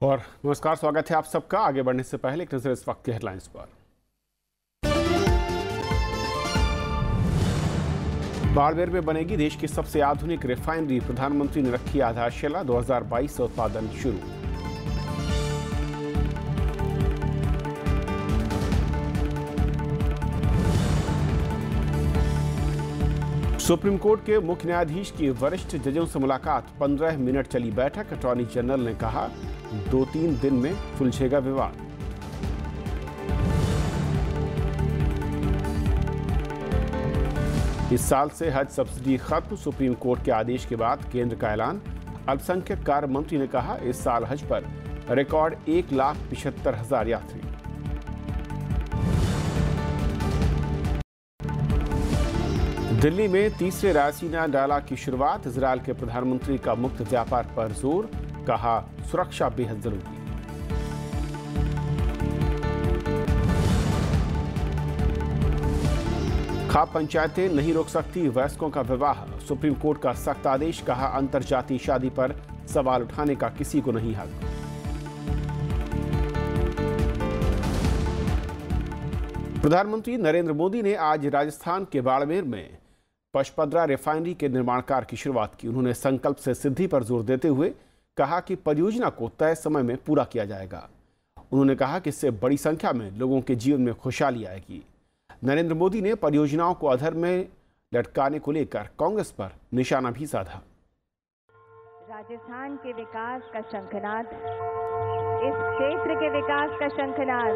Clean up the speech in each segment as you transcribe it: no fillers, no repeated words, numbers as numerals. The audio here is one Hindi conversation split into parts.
और नमस्कार, स्वागत है आप सबका। आगे बढ़ने से पहले एक नजर इस वक्त की हेडलाइंस पर। बाड़मेर में बनेगी देश की सबसे आधुनिक रिफाइनरी, प्रधानमंत्री ने रखी आधारशिला। 2022 से उत्पादन शुरू। सुप्रीम कोर्ट के मुख्य न्यायाधीश की वरिष्ठ जजों से मुलाकात, 15 मिनट चली बैठक। अटॉर्नी जनरल ने कहा 2-3 दिन में सुलझेगा विवाद। इस साल से हज सब्सिडी खत्म, सुप्रीम कोर्ट के आदेश के बाद केंद्र का ऐलान। अल्पसंख्यक कार्य मंत्री ने कहा इस साल हज पर रिकॉर्ड 1,75,000 यात्री। दिल्ली में तीसरे रायसीना डायलॉग की शुरुआत, इजरायल के प्रधानमंत्री का मुक्त व्यापार पर जोर, कहा सुरक्षा बेहद जरूरी। खाप पंचायतें नहीं रोक सकती वयस्कों का विवाह, सुप्रीम कोर्ट का सख्त आदेश, कहा अंतरजातीय शादी पर सवाल उठाने का किसी को नहीं हक। प्रधानमंत्री नरेंद्र मोदी ने आज राजस्थान के बाड़मेर में पचपदरा रिफाइनरी के निर्माण कार्य की शुरुआत की। उन्होंने संकल्प से सिद्धि पर जोर देते हुए कहा कि परियोजना को तय समय में पूरा किया जाएगा। उन्होंने कहा कि इससे बड़ी संख्या में लोगों के जीवन में खुशहाली आएगी। नरेंद्र मोदी ने परियोजनाओं को अधर में लटकाने को लेकर कांग्रेस पर निशाना भी साधा। राजस्थान के विकास का शंखनाद, इस क्षेत्र के विकास का शंखनाद।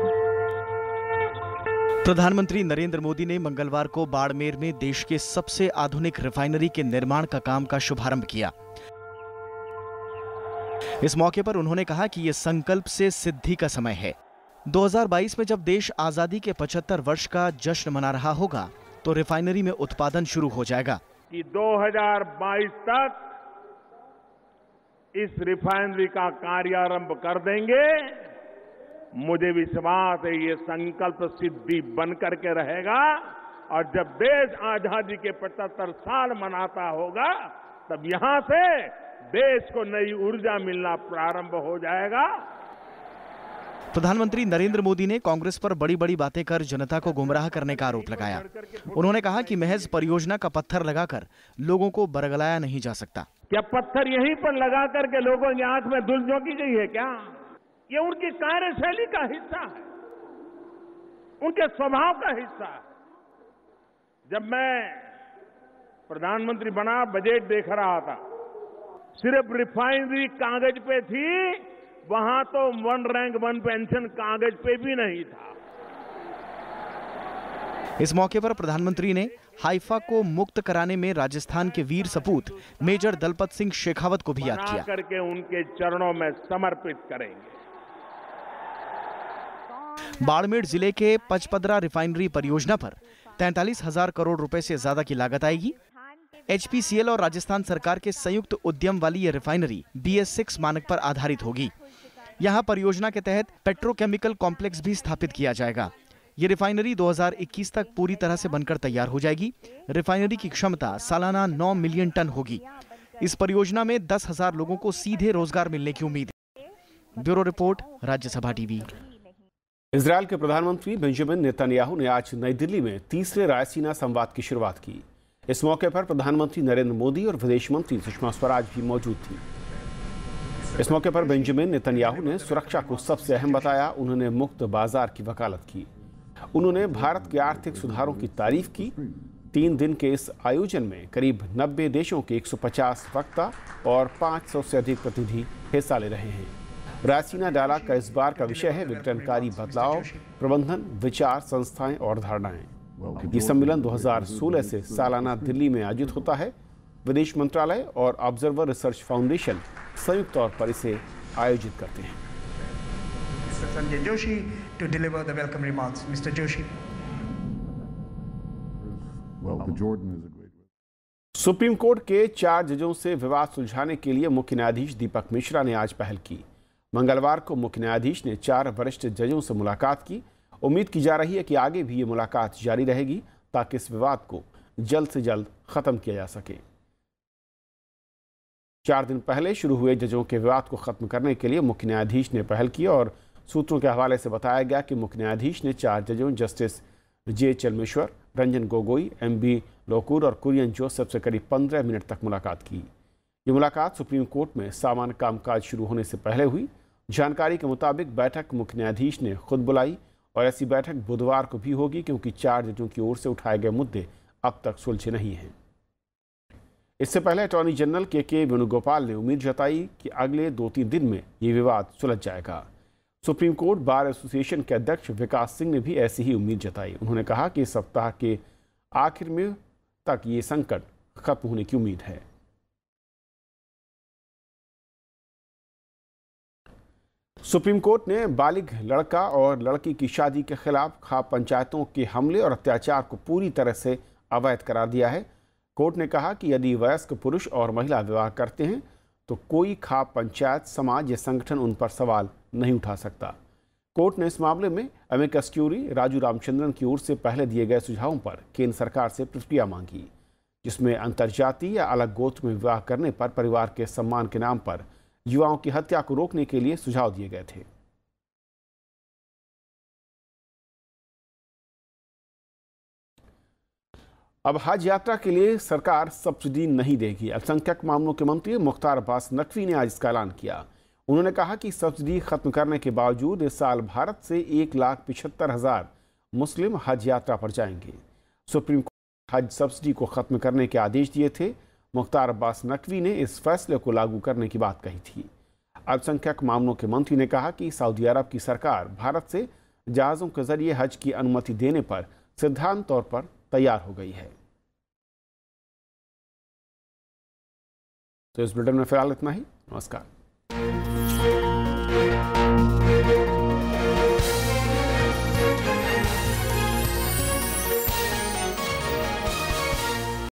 प्रधानमंत्री नरेंद्र मोदी ने मंगलवार को बाड़मेर में देश के सबसे आधुनिक रिफाइनरी के निर्माण का काम का शुभारंभ किया। इस मौके पर उन्होंने कहा कि यह संकल्प से सिद्धि का समय है। 2022 में जब देश आजादी के 75 वर्ष का जश्न मना रहा होगा तो रिफाइनरी में उत्पादन शुरू हो जाएगा। कि 2022 तक इस रिफाइनरी का कार्यारंभ कर देंगे। मुझे विश्वास है ये संकल्प सिद्धि बन करके रहेगा और जब देश आजादी के 75 साल मनाता होगा तब यहां से देश को नई ऊर्जा मिलना प्रारंभ हो जाएगा। प्रधानमंत्री नरेंद्र मोदी ने कांग्रेस पर बड़ी बड़ी बातें कर जनता को गुमराह करने का आरोप लगाया। उन्होंने कहा कि महज परियोजना का पत्थर लगाकर लोगों को बरगलाया नहीं जा सकता। क्या पत्थर यहीं पर लगा करके लोगों की आंख में धूल झोंकी गई है क्या? ये उनकी कार्यशैली का हिस्सा है, उनके स्वभाव का हिस्सा है। जब मैं प्रधानमंत्री बना, बजट देख रहा था, सिर्फ रिफाइनरी कागज पे थी, वहां तो 1 रैंक 1 पेंशन कागज पे भी नहीं था। इस मौके पर प्रधानमंत्री ने हाइफा को मुक्त कराने में राजस्थान के वीर सपूत मेजर दलपत सिंह शेखावत को भी याद किया। करके उनके चरणों में समर्पित करेंगे। बाड़मेर जिले के पचपदरा रिफाइनरी परियोजना पर 43,000 करोड़ रुपए से ज्यादा की लागत आएगी। HPCL और राजस्थान सरकार के संयुक्त उद्यम वाली ये रिफाइनरी BS6 मानक पर आधारित होगी। यहां परियोजना के तहत पेट्रोकेमिकल कॉम्प्लेक्स भी स्थापित किया जाएगा। ये रिफाइनरी 2021 तक पूरी तरह से बनकर तैयार हो जाएगी। रिफाइनरी की क्षमता सालाना 9 मिलियन टन होगी। इस परियोजना में 10,000 लोगों को सीधे रोजगार मिलने की उम्मीद है। Bureau report, Rajya Sabha TV. Israel के प्रधानमंत्री बेंजामिन नेतन्याहू ने आज नई दिल्ली में तीसरे रायसीना संवाद की शुरुआत की। इस मौके पर प्रधानमंत्री नरेंद्र मोदी और विदेश मंत्री सुषमा स्वराज भी मौजूद थी। इस मौके पर बेंजामिन नेतन्याहू ने सुरक्षा को सबसे अहम बताया। उन्होंने मुक्त बाजार की वकालत की। उन्होंने भारत के आर्थिक सुधारों की तारीफ की। 3 दिन के इस आयोजन में करीब 90 देशों के 150 वक्ता और 500 से अधिक प्रतिनिधि हिस्सा ले रहे हैं। रायसीना डायलॉग का इस बार का विषय है विघटनकारी बदलाव, प्रबंधन, विचार, संस्थाएं और धारणाएं। ये सम्मेलन 2016 से सालाना दिल्ली में आयोजित होता है। विदेश मंत्रालय और ऑब्जर्वर रिसर्च फाउंडेशन संयुक्त तौर पर इसे आयोजित करते हैं। Sanjay Joshi to deliver the welcome remarks. Mr. Joshi. Supreme court के 4 जजों से विवाद सुलझाने के लिए मुख्य न्यायाधीश दीपक मिश्रा ने आज पहल की। मंगलवार को मुख्य न्यायाधीश ने 4 वरिष्ठ जजों से मुलाकात की। उम्मीद की जा रही है कि आगे भी ये मुलाकात जारी रहेगी ताकि इस विवाद को जल्द से जल्द खत्म किया जा सके। 4 दिन पहले शुरू हुए जजों के विवाद को खत्म करने के लिए मुख्य न्यायाधीश ने पहल की और सूत्रों के हवाले से बताया गया कि मुख्य न्यायाधीश ने 4 जजों justice J Chelameswar, Ranjan Gogoi, MB Lokur और कुरियन जोसेफ से करीब 15 मिनट तक मुलाकात की। ये मुलाकात सुप्रीम कोर्ट में सामान्य कामकाज शुरू होने से पहले हुई। जानकारी के मुताबिक बैठक मुख्य न्यायाधीश ने खुद बुलाई और ऐसी बैठक बुधवार को भी होगी, क्योंकि 4 जजों की ओर से उठाए गए मुद्दे अब तक सुलझे नहीं हैं। इससे पहले अटॉर्नी जनरल के वेणुगोपाल ने उम्मीद जताई कि अगले 2-3 दिन में ये विवाद सुलझ जाएगा। सुप्रीम कोर्ट बार एसोसिएशन के अध्यक्ष विकास सिंह ने भी ऐसी ही उम्मीद जताई। उन्होंने कहा कि इस सप्ताह के आखिर में तक ये संकट खत्म होने की उम्मीद है। सुप्रीम कोर्ट ने बालिग लड़का और लड़की की शादी के खिलाफ खाप पंचायतों के हमले और अत्याचार को पूरी तरह से अवैध करार दिया है। कोर्ट ने कहा कि यदि वयस्क पुरुष और महिला विवाह करते हैं तो कोई खाप पंचायत, समाज या संगठन उन पर सवाल नहीं उठा सकता। कोर्ट ने इस मामले में अमिकस क्यूरी राजू रामचंद्रन की ओर से पहले दिए गए सुझावों पर केंद्र सरकार से प्रतिक्रिया मांगी, जिसमें अंतर्जातीय या अलग गोत्र में विवाह करने पर परिवार के सम्मान के नाम पर युवाओं की हत्या को रोकने के लिए सुझाव दिए गए थे। अब हज यात्रा के लिए सरकार सब्सिडी नहीं देगी। अल्पसंख्यक मामलों के मंत्री मुख्तार अब्बास नकवी ने आज इसका ऐलान किया। उन्होंने कहा कि सब्सिडी खत्म करने के बावजूद इस साल भारत से 1,75,000 मुस्लिम हज यात्रा पर जाएंगे। सुप्रीम कोर्ट हज सब्सिडी को खत्म करने के आदेश दिए थे। मुख्तार अब्बास नकवी ने इस फैसले को लागू करने की बात कही थी। अल्पसंख्यक मामलों के मंत्री ने कहा कि सऊदी अरब की सरकार भारत से जहाज़ों के जरिए हज की अनुमति देने पर सिद्धांत तौर पर तैयार हो गई है। तो इस बुलेटिन में फिलहाल इतना ही। नमस्कार।